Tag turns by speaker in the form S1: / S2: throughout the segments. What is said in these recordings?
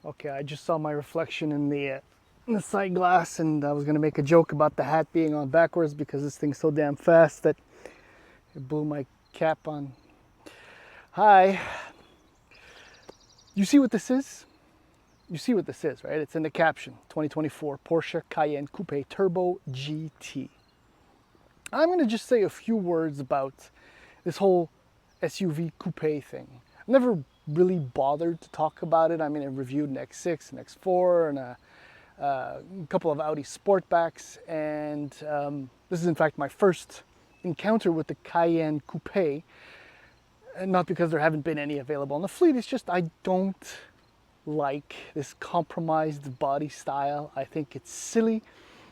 S1: Okay, I just saw my reflection in the side glass, and I was gonna make a joke about the hat being on backwards because this thing's so damn fast that it blew my cap on. Hi. You see what this is? You see what this is, right? It's in the caption. 2024 Porsche Cayenne Coupe Turbo GT. I'm gonna just say a few words about this whole SUV coupe thing. I've never really bothered to talk about it. I mean, I reviewed an X6, an X4, and a couple of Audi Sportbacks, and this is in fact my first encounter with the Cayenne Coupe. And not because there haven't been any available in the fleet, it's just I don't like this compromised body style. I think it's silly.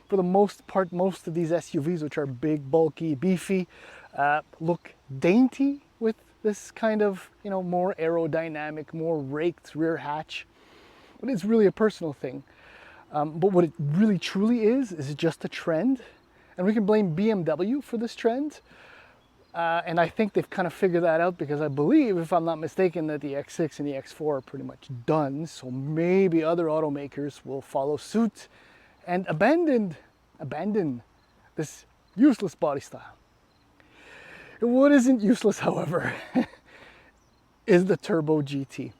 S1: For the most part, most of these SUVs, which are big, bulky, beefy, look dainty with this kind of, more aerodynamic, more raked rear hatch. But it's really a personal thing. But what it really truly is just a trend. And we can blame BMW for this trend. And I think they've kind of figured that out because I believe, if I'm not mistaken, that the X6 and the X4 are pretty much done. So maybe other automakers will follow suit and abandon this useless body style. What isn't useless, however, is the Turbo GT.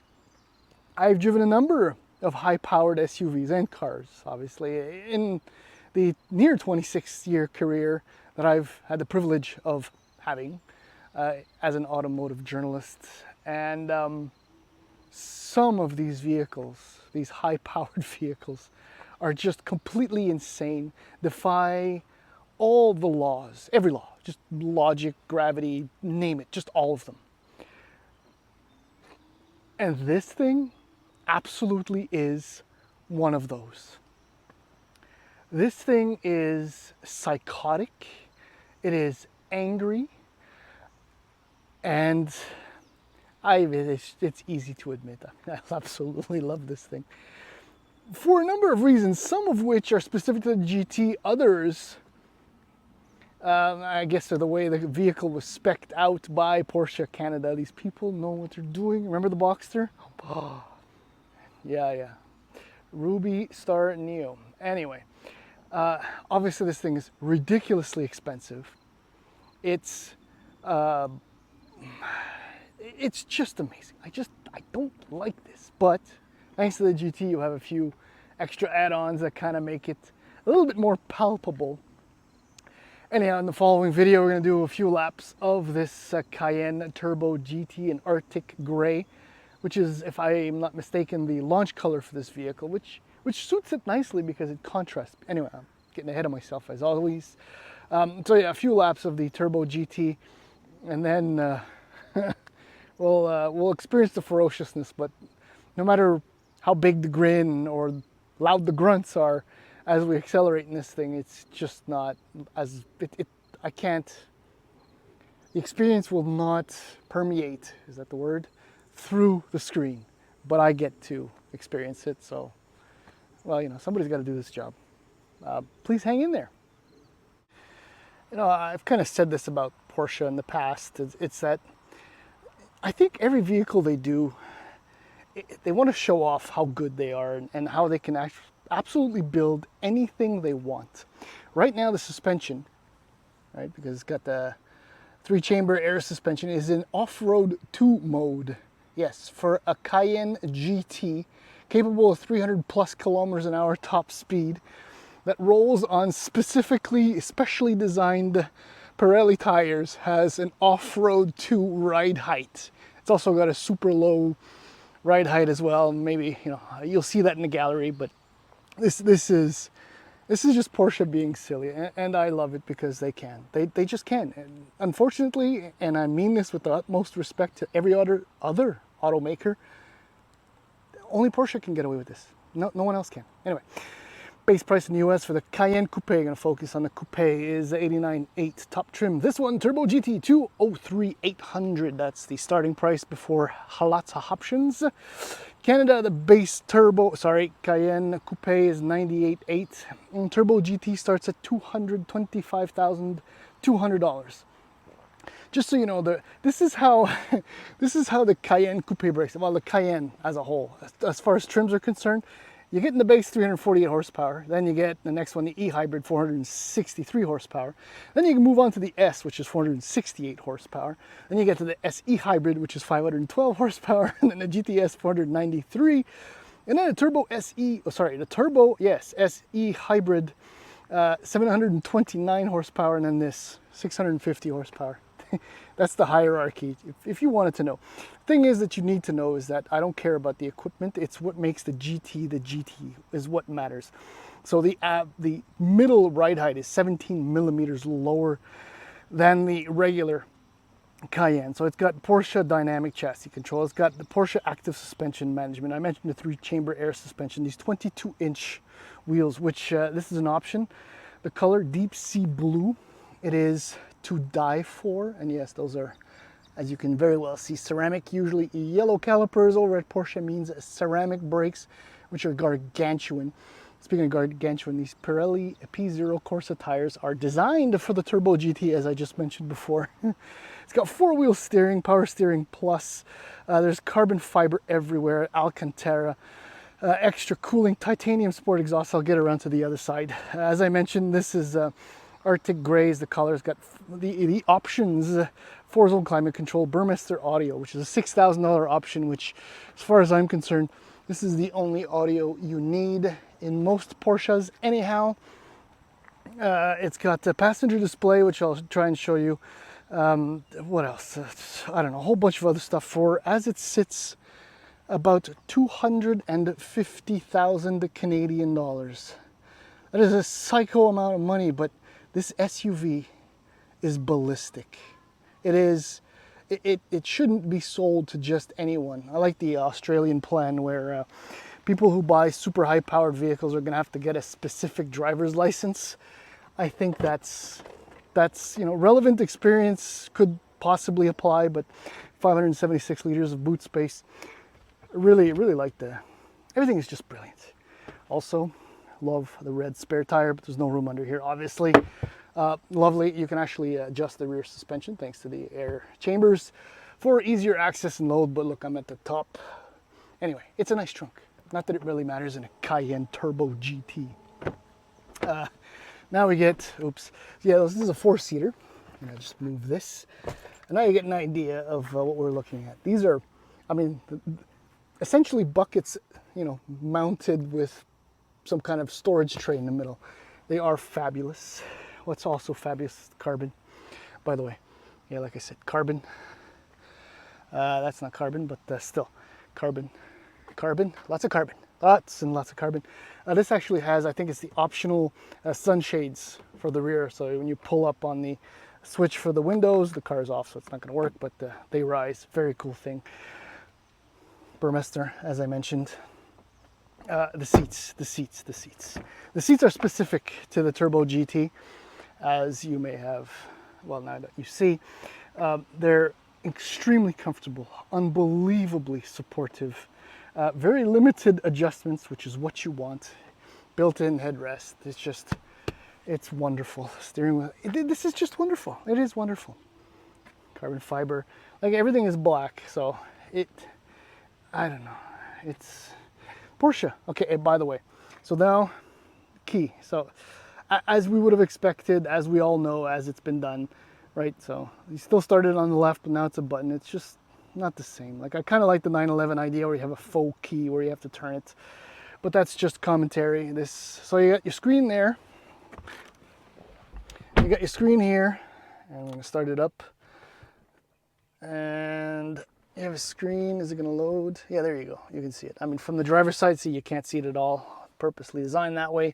S1: I've driven a number of high-powered SUVs and cars, obviously, in the near 26-year career that I've had the privilege of having as an automotive journalist. And some of these vehicles, these high-powered vehicles, are just completely insane, defy all the laws, every law, just logic, gravity, name it, just all of them. And this thing absolutely is one of those. This thing is psychotic, it is angry, and it's easy to admit I absolutely love this thing. For a number of reasons, some of which are specific to the GT, others, I guess, are the way the vehicle was spec'd out by Porsche Canada. These people know what they're doing. Remember the Boxster? Oh, yeah. Ruby Star Neo. Anyway, obviously this thing is ridiculously expensive. It's just amazing. I don't like this, but thanks to the GT, you have a few extra add-ons that kind of make it a little bit more palpable. Anyhow, in the following video, we're going to do a few laps of this Cayenne Turbo GT in Arctic Gray, which is, if I am not mistaken, the launch color for this vehicle, which suits it nicely because it contrasts. Anyway, I'm getting ahead of myself as always. So yeah, a few laps of the Turbo GT, and then we'll experience the ferociousness. But no matter how big the grin or loud the grunts are as we accelerate in this thing, it's just not as I can't. The experience will not permeate, is that the word, through the screen, but I get to experience it. So, well, somebody's got to do this job. Please hang in there. I've kind of said this about Porsche in the past. It's that I think every vehicle they do, they want to show off how good they are and how they can absolutely build anything they want. Right now, the suspension, right, because it's got the 3-chamber air suspension, is in off-road 2 mode. Yes, for a Cayenne GT, capable of 300 plus kilometers an hour top speed, that rolls on especially designed Pirelli tires, has an off-road 2 ride height. It's also got a super low ride height as well. Maybe, you'll see that in the gallery, but this is just Porsche being silly, and I love it because they can. They just can. And unfortunately, and I mean this with the utmost respect to every other automaker, only Porsche can get away with this. No one else can. Anyway, base price in the US for the Cayenne Coupe, I'm going to focus on the Coupe, is $89,800 top trim. This one, Turbo GT, $203,800. That's the starting price before lots of options. Canada, the base Cayenne Coupe is $98,800. Turbo GT starts at $225,200. Just so you know, this is how this is how the Cayenne Coupe brakes. Well, the Cayenne as a whole, as far as trims are concerned, you get in the base 348 horsepower. Then you get the next one, the E-Hybrid, 463 horsepower. Then you can move on to the S, which is 468 horsepower. Then you get to the SE Hybrid, which is 512 horsepower, and then the GTS 493. And then the Turbo SE, oh sorry, the Turbo, yes, SE Hybrid, 729 horsepower, and then this 650 horsepower. That's the hierarchy, if you wanted to know. The thing is that you need to know is that I don't care about the equipment. It's what makes the GT is what matters. So the middle ride height is 17 millimeters lower than the regular Cayenne. So it's got Porsche dynamic chassis control. It's got the Porsche active suspension management. I mentioned the 3-chamber air suspension. These 22-inch wheels, which this is an option. The color deep sea blue. It is to die for, and yes, those are, as you can very well see, ceramic. Usually yellow calipers over at Porsche means ceramic brakes, which are gargantuan. Speaking of gargantuan, these Pirelli P0 Corsa tires are designed for the Turbo GT, as I just mentioned before. It's got 4-wheel steering, power steering plus. There's carbon fiber everywhere, Alcantara, extra cooling, titanium sport exhaust. I'll get around to the other side. As I mentioned, this is Arctic Grays. The color's got the options, 4-zone climate control, Burmester audio, which is a $6,000 option, which, as far as I'm concerned, this is the only audio you need in most Porsches anyhow. It's got a passenger display, which I'll try and show you. What else? I don't know, a whole bunch of other stuff for, as it sits, about 250,000 Canadian dollars. That is a psycho amount of money, but this SUV is ballistic. It shouldn't be sold to just anyone. I like the Australian plan where people who buy super high powered vehicles are gonna have to get a specific driver's license. I think that's relevant experience could possibly apply, but 576 liters of boot space. Really like everything is just brilliant. Also, love the red spare tire, but there's no room under here, obviously. Lovely. You can actually adjust the rear suspension thanks to the air chambers for easier access and load, but look, I'm at the top. Anyway, it's a nice trunk. Not that it really matters in a Cayenne Turbo GT. Now we get, oops, yeah, this is a 4-seater. And I just move this. And now you get an idea of what we're looking at. These are, I mean, essentially buckets, mounted with some kind of storage tray in the middle. They are fabulous. What's also fabulous, carbon, by the way. Yeah, like I said, carbon. That's not carbon, but still, carbon, lots of carbon, lots and lots of carbon. This actually has, I think it's the optional sunshades for the rear. So when you pull up on the switch for the windows, the car's off, so it's not gonna work, but they rise. Very cool thing. Burmester, as I mentioned. The seats. The seats are specific to the Turbo GT, as you may have, well, now that you see. They're extremely comfortable, unbelievably supportive, very limited adjustments, which is what you want. Built-in headrest. It's wonderful. Steering wheel. This is just wonderful. It is wonderful. Carbon fiber. Like, everything is black, so I don't know. It's Porsche. Okay, and by the way, so now, key. So, as we would have expected, as we all know, as it's been done, right? So, you still started on the left, but now it's a button. It's just not the same. Like, I kind of like the 911 idea where you have a faux key where you have to turn it. But that's just commentary. So you got your screen there. You got your screen here. And I'm going to start it up. And you have a screen. Is it going to load? Yeah, there you go. You can see it. I mean, from the driver's side, see, you can't see it at all. Purposely designed that way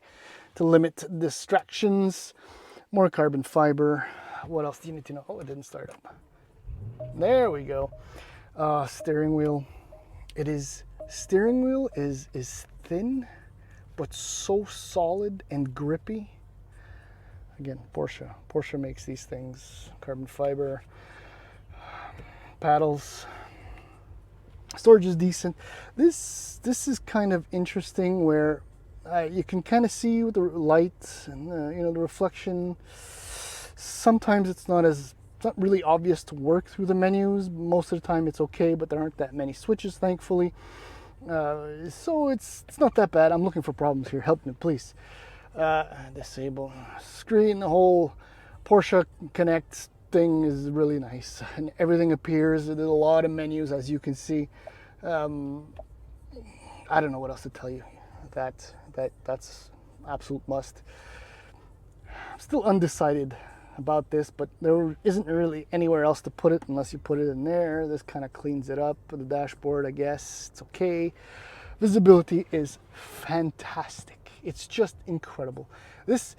S1: to limit distractions. More carbon fiber. What else do you need to know? Oh, it didn't start up. There we go. Steering wheel. Steering wheel is thin, but so solid and grippy. Again, Porsche makes these things. Carbon fiber. Paddles. Storage is decent. This is kind of interesting where you can kind of see with the light and the reflection. Sometimes it's not as It's not really obvious to work through the menus. Most of the time it's okay, but there aren't that many switches, thankfully. So it's not that bad. I'm looking for problems here. Help me, please. Disable screen. The whole Porsche Connect thing is really nice, and everything appears. There's a lot of menus, as you can see. I don't know what else to tell you. That's absolute must. I'm still undecided about this, but there isn't really anywhere else to put it unless you put it in there. This kind of cleans it up. The dashboard, I guess it's okay. Visibility is fantastic. It's just incredible. This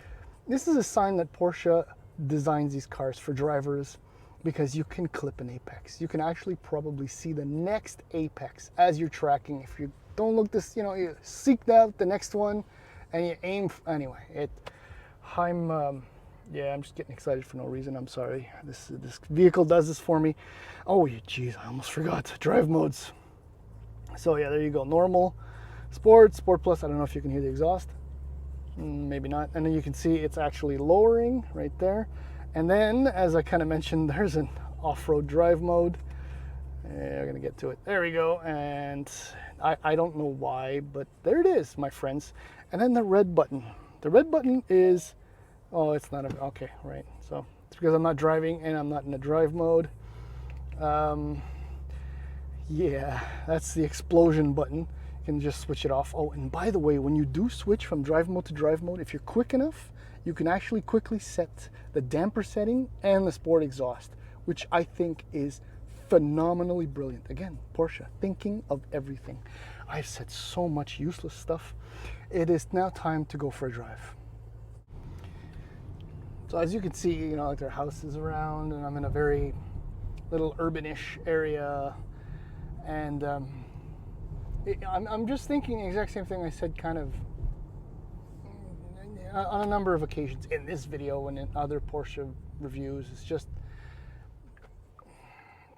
S1: is a sign that Porsche designs these cars for drivers, because you can clip an apex. You can actually probably see the next apex as you're tracking. If you don't look this, you seek out the next one and you aim. Anyway, I'm just getting excited for no reason. I'm sorry. This vehicle does this for me. Oh, geez, I almost forgot. Drive modes. So yeah, there you go. Normal, Sport, Sport Plus. I don't know if you can hear the exhaust. Maybe not. And then you can see it's actually lowering right there. And then, as I kind of mentioned, there's an off-road drive mode. We're gonna get to it. There we go. And I don't know why, but there it is, my friends. And then the red button. The red button is, oh, it's not okay, right. So it's because I'm not driving and I'm not in the drive mode. Yeah, that's the explosion button. You can just switch it off. Oh, and by the way, when you do switch from drive mode to drive mode, if you're quick enough, you can actually quickly set the damper setting and the sport exhaust, which I think is phenomenally brilliant. Again, Porsche, thinking of everything. I've said so much useless stuff. It is now time to go for a drive. So as you can see, like there are houses around, and I'm in a very little urbanish area, and I'm just thinking the exact same thing I said kind of on a number of occasions in this video and in other Porsche reviews. It's just,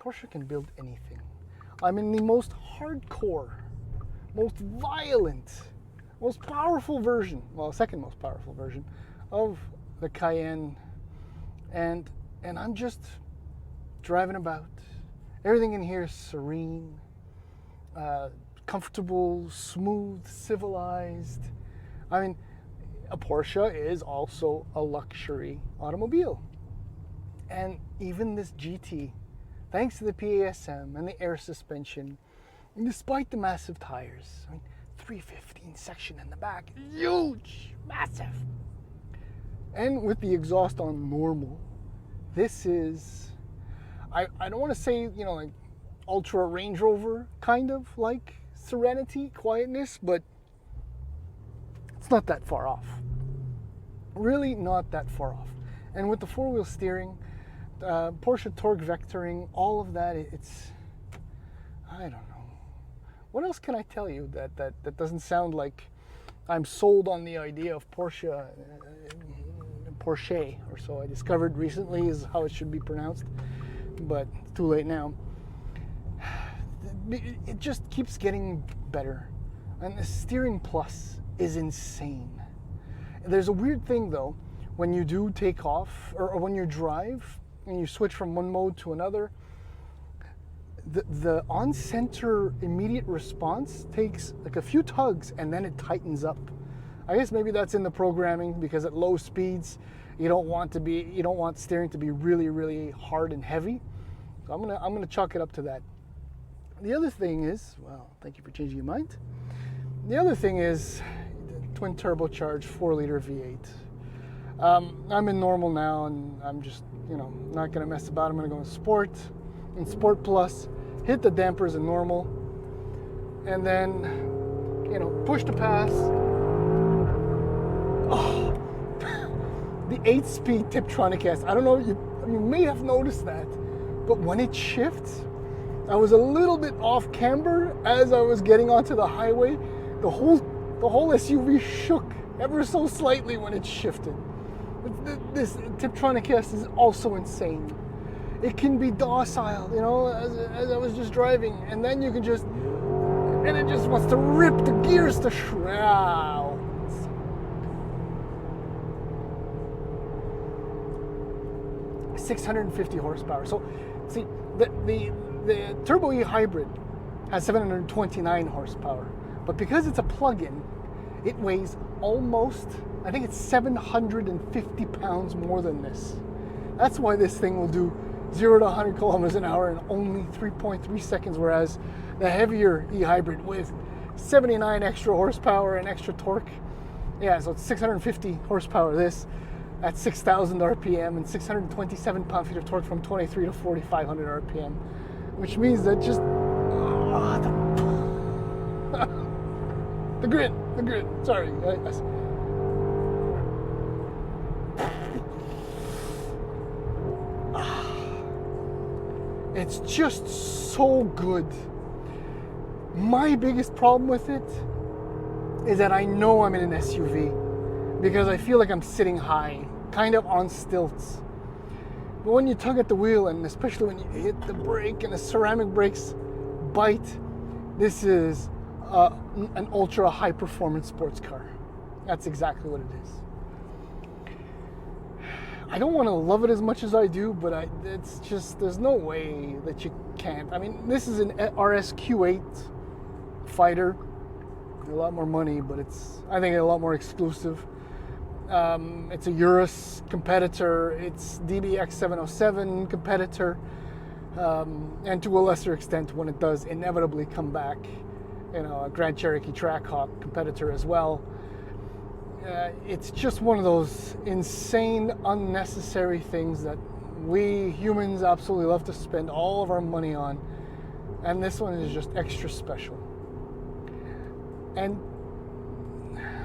S1: Porsche can build anything. I'm in the most hardcore, most violent, most powerful version, well, second most powerful version of the Cayenne, and I'm just driving about. Everything in here is serene, comfortable, smooth, civilized. I mean, a Porsche is also a luxury automobile. And even this GT, thanks to the PASM and the air suspension, and despite the massive tires, 315 section in the back, huge, massive. And with the exhaust on normal, this is, I don't want to say, like ultra Range Rover kind of like serenity, quietness, but it's not that far off. Really not that far off. And with the four-wheel steering, Porsche torque vectoring, all of that, it's, I don't know. What else can I tell you that doesn't sound like I'm sold on the idea of Porsche, or so I discovered recently is how it should be pronounced, but it's too late now. It just keeps getting better. And the steering plus is insane. There's a weird thing though, when you do take off, or when you drive, and you switch from one mode to another, the on-center immediate response takes like a few tugs and then it tightens up. I guess maybe that's in the programming, because at low speeds you don't want steering to be really, really hard and heavy. So I'm gonna chalk it up to that. The other thing is, well, thank you for changing your mind. The other thing is the twin turbocharged 4-liter V8. I'm in normal now, and I'm just, not gonna mess about. I'm gonna go in Sport, in Sport Plus, hit the dampers in normal, and then, push to pass. Oh, the 8-speed Tiptronic S. I don't know, you may have noticed that, but when it shifts, I was a little bit off camber as I was getting onto the highway. The whole SUV shook ever so slightly when it shifted. This Tiptronic S is also insane. It can be docile, as I was just driving, and then you can just, and it just wants to rip the gears to shreds. 650 horsepower. So, see, the Turbo E hybrid has 729 horsepower, but because it's a plug-in, it weighs almost, I think it's 750 pounds more than this. That's why this thing will do 0 to 100 kilometers an hour in only 3.3 seconds, whereas the heavier e-hybrid with 79 extra horsepower and extra torque, yeah, so it's 650 horsepower this, at 6,000 RPM and 627 pound-feet of torque from 23 to 4,500 RPM, which means that just the grid. Sorry, it's just so good. My biggest problem with it is that I know I'm in an SUV because I feel like I'm sitting high, kind of on stilts. But when you tug at the wheel, and especially when you hit the brake and the ceramic brakes bite, this is an ultra high performance sports car. That's exactly what it is. I don't want to love it as much as I do, but it's just, there's no way that you can't. I mean, this is an RS Q8 fighter. A lot more money, but it's, I think, a lot more exclusive. It's a Urus competitor. It's DBX 707 competitor. And to a lesser extent, when it does inevitably come back, you know, a Grand Cherokee Trackhawk competitor as well. It's just one of those insane, unnecessary things that we humans absolutely love to spend all of our money on. And this one is just extra special. And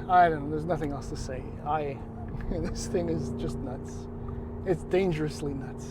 S1: I don't know, there's nothing else to say. This thing is just nuts. It's dangerously nuts.